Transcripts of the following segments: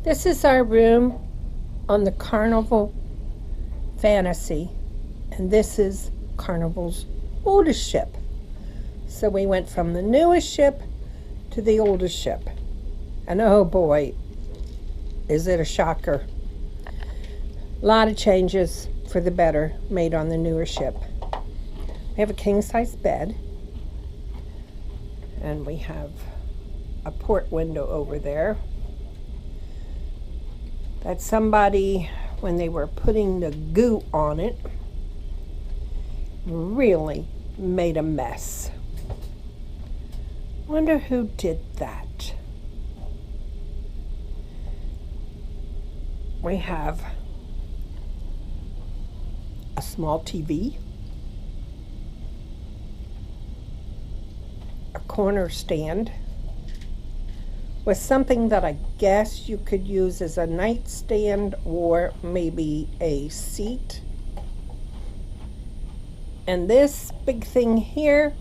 This is our room on the Carnival Fantasy, and this is Carnival's oldest ship. So we went from the newest ship to the oldest ship. And oh boy, is it a shocker. A lot of changes for the better made on the newer ship. We have a king-size bed, and we have a port window over there that somebody, when they were putting the goo on it, really made a mess. Wonder who did that. We have a small TV, a corner stand with something that I guess you could use as a nightstand or maybe a seat. And this big thing here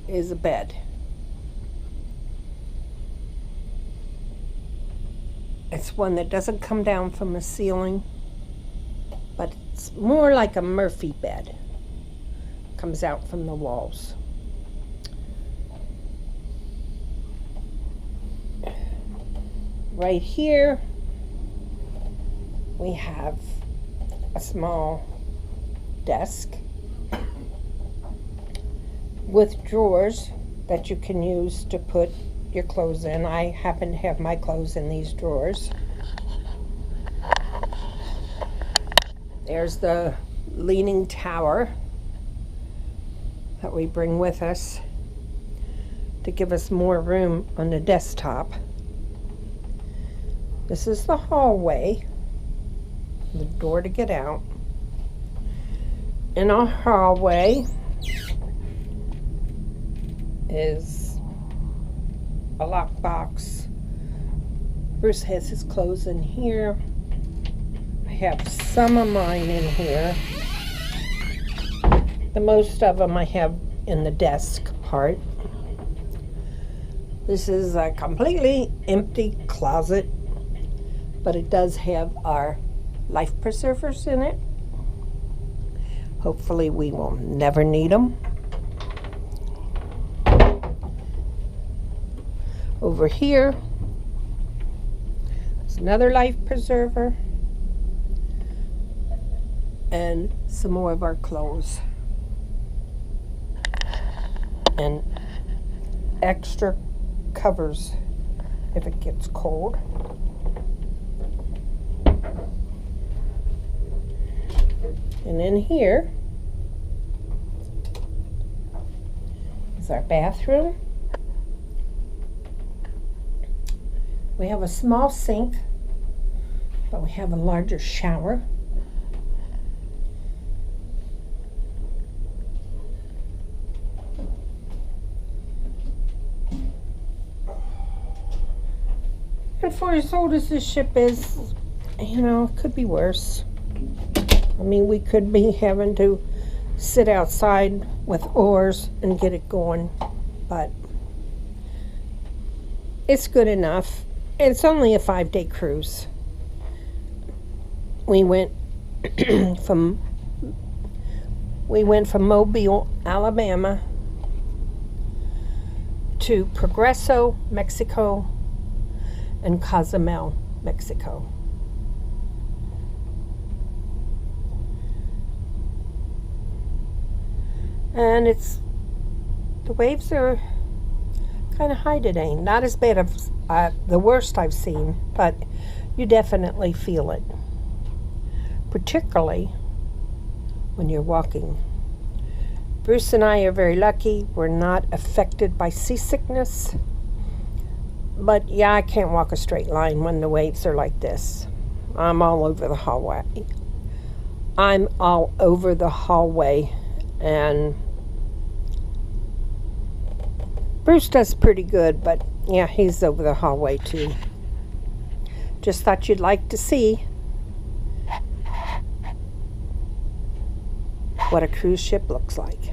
is a bed. It's one that doesn't come down from the ceiling, but it's more like a Murphy bed. Comes out from the walls. Right here, we have a small desk with drawers that you can use to put your clothes in. I happen to have my clothes in these drawers. There's the leaning tower that we bring with us to give us more room on the desktop. This is the hallway, the door to get out. In our hallway is a lockbox. Bruce has his clothes in here. I have some of mine in here. The most of them I have in the desk part. This is a completely empty closet, but it does have our life preservers in it. Hopefully we will never need them. Over here is another life preserver and some more of our clothes and extra covers if it gets cold. And in here is our bathroom. We have a small sink, but we have a larger shower. And for as old as this ship is, you know, it could be worse. I mean, we could be having to sit outside with oars and get it going, but it's good enough. It's only a 5-day cruise. We went from Mobile, Alabama to Progreso, Mexico, and Cozumel, Mexico. And the waves are kind of high today. Not as bad as the worst I've seen, but you definitely feel it. Particularly when you're walking. Bruce and I are very lucky. We're not affected by seasickness. But yeah, I can't walk a straight line when the waves are like this. I'm all over the hallway. And Bruce does pretty good, but yeah, he's over the hallway too. Just thought you'd like to see what a cruise ship looks like.